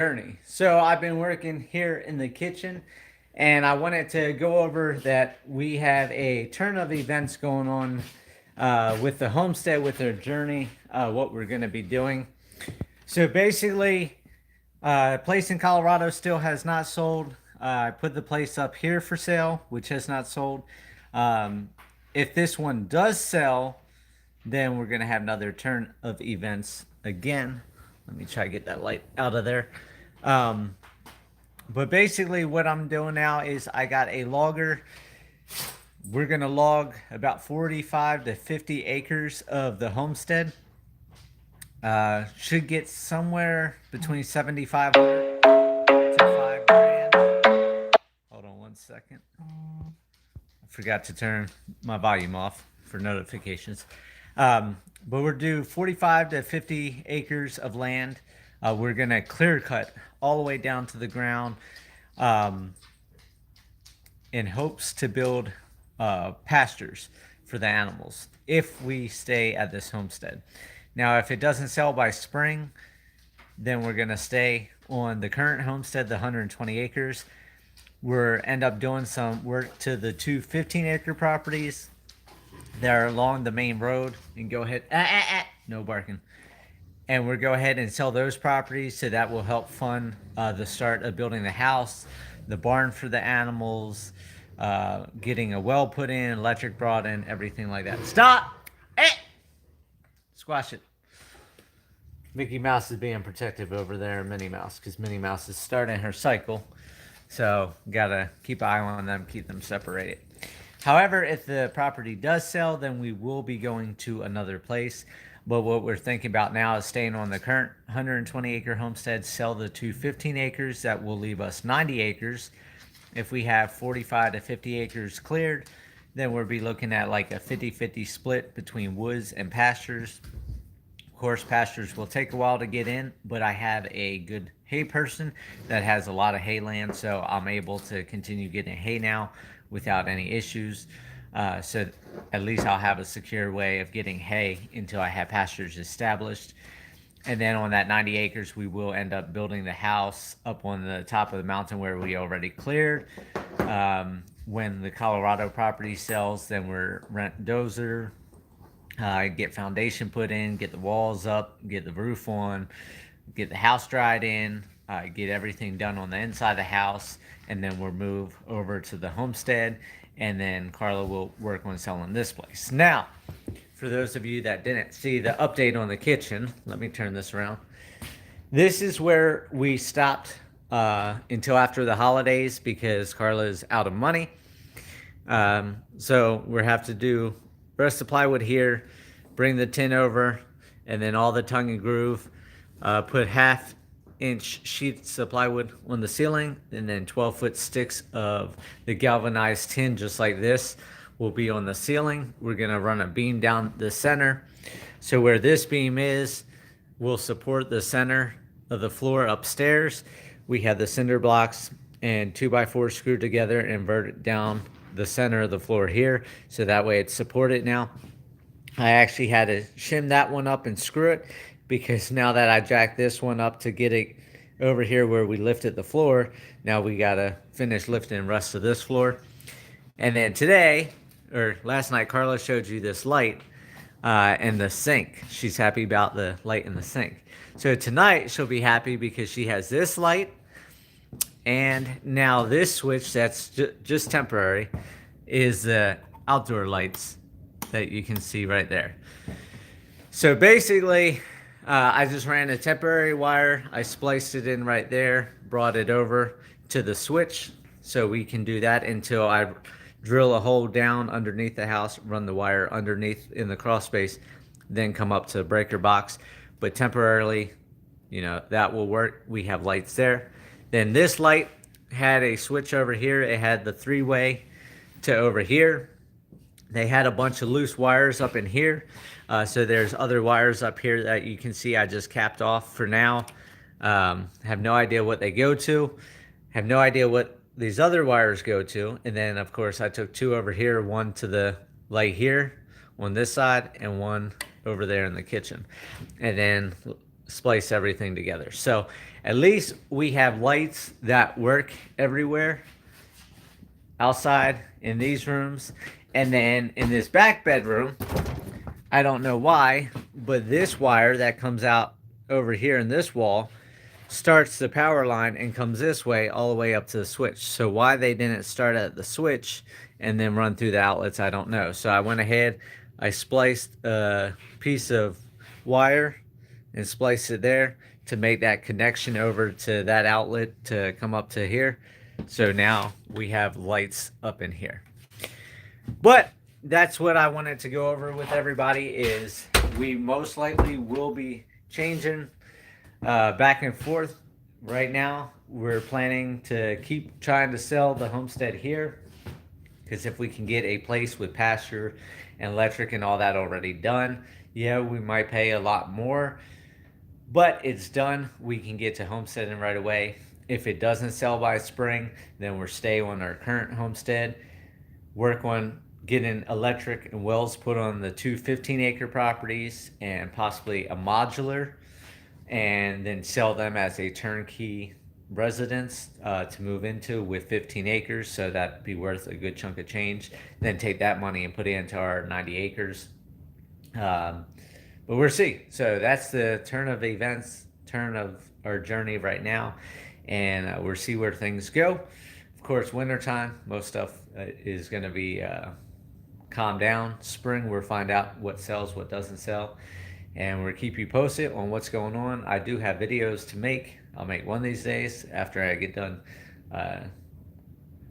journey. So I've been working here in the kitchen, and I wanted to go over that we have a turn of events going on with the homestead, with their journey, what we're going to be doing. So basically, place in Colorado still has not sold. I put the place up here for sale, which has not sold. Um, if this one does sell, then we're going to have another turn of events again. Let me try to get that light out of there. Um, but basically, what I'm doing now is I got a logger. We're going to log about 45 to 50 acres of the homestead. Should get somewhere between 7,500 to 5 grand. Hold on one second. I forgot to turn my volume off for notifications. But we're due 45 to 50 acres of land. We're going to clear cut all the way down to the ground um, in hopes to build pastures for the animals if we stay at this homestead. Now, if it doesn't sell by spring, then we're going to stay on the current homestead, the 120 acres. We're end up doing some work to the two 15-acre properties that are along the main road and go ahead. No barking. And we'll go ahead and sell those properties, so that will help fund the start of building the house, the barn for the animals, getting a well put in, electric brought in, everything like that. Stop! Squash it. Mickey Mouse is being protective over there, Minnie Mouse, because Minnie Mouse is starting her cycle. So, gotta keep an eye on them, keep them separated. However, if the property does sell, then we will be going to another place. But what we're thinking about now is staying on the current 120 acre homestead, sell the two 15 acres. That will leave us 90 acres. If we have 45 to 50 acres cleared, then we'll be looking at like a 50-50 split between woods and pastures. Of course, pastures will take a while to get in, but I have a good hay person that has a lot of hay land, so I'm able to continue getting hay now without any issues. So at least I'll have a secure way of getting hay until I have pastures established. And then on that 90 acres, we will end up building the house up on the top of the mountain where we already cleared. When the Colorado property sells, then we're rent dozer, get foundation put in, get the walls up, get the roof on, get the house dried in, get everything done on the inside of the house, and then we'll move over to the homestead, and then Carla will work on selling this place. Now, for those of you that didn't see the update on the kitchen, let me turn this around. This is where we stopped until after the holidays because Carla is out of money. So we'll have to do rest the plywood here, bring the tin over, and then all the tongue and groove. Put half-inch sheets of plywood on the ceiling, and then 12-foot sticks of the galvanized tin, just like this, will be on the ceiling. We're gonna run a beam down the center. So where this beam is, will support the center of the floor upstairs. We have the cinder blocks and 2x4 screwed together and inverted down the center of the floor here, so that way it's supported now. I actually had to shim that one up and screw it because now that I jacked this one up to get it over here where we lifted the floor, now we gotta finish lifting the rest of this floor. And then today, or last night, Carla showed you this light in the sink. She's happy about the light in the sink. So tonight she'll be happy because she has this light, and now this switch that's just temporary is the outdoor lights that you can see right there. So basically, I just ran a temporary wire. I spliced it in right there, brought it over to the switch so we can do that until I drill a hole down underneath the house, run the wire underneath in the crawl space, then come up to the breaker box. But temporarily, that will work. We have lights there. Then this light had a switch over here. It had the three-way to over here. They had a bunch of loose wires up in here. So there's other wires up here that you can see I just capped off for now. Have no idea what they go to. Have no idea what these other wires go to. And then, of course, I took two over here, one to the light here on this side and one over there in the kitchen. And then splice everything together. So at least we have lights that work everywhere, outside, in these rooms. And then in this back bedroom, I don't know why, but this wire that comes out over here in this wall starts the power line and comes this way all the way up to the switch. So why they didn't start at the switch and then run through the outlets, I don't know. So I went ahead, I spliced a piece of wire and spliced it there to make that connection over to that outlet to come up to here. So now we have lights up in here. But that's what I wanted to go over with everybody, is we most likely will be changing back and forth. Right now we're planning to keep trying to sell the Homestead here, because if we can get a place with pasture and electric and all that already done, yeah, we might pay a lot more, but it's done. We can get to homesteading right away. If it doesn't sell by spring, then we'll stay on our current homestead, work on getting electric and wells put on the two 15-acre properties and possibly a modular, and then sell them as a turnkey residence to move into with 15 acres. So that'd be worth a good chunk of change. Then take that money and put it into our 90 acres. But we'll see. So that's the turn of events, turn of our journey right now. And we'll see where things go. Of course, wintertime, most stuff is going to be calm down. Spring, we'll find out what sells, what doesn't sell. And we'll keep you posted on what's going on. I do have videos to make. I'll make one of these days after I get done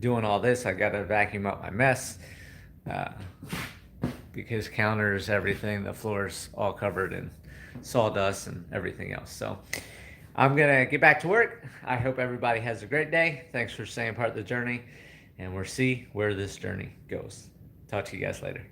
doing all this. I got to vacuum up my mess because counters, everything, the floor's all covered in sawdust and everything else. So I'm going to get back to work. I hope everybody has a great day. Thanks for staying part of the journey, and we'll see where this journey goes. Talk to you guys later.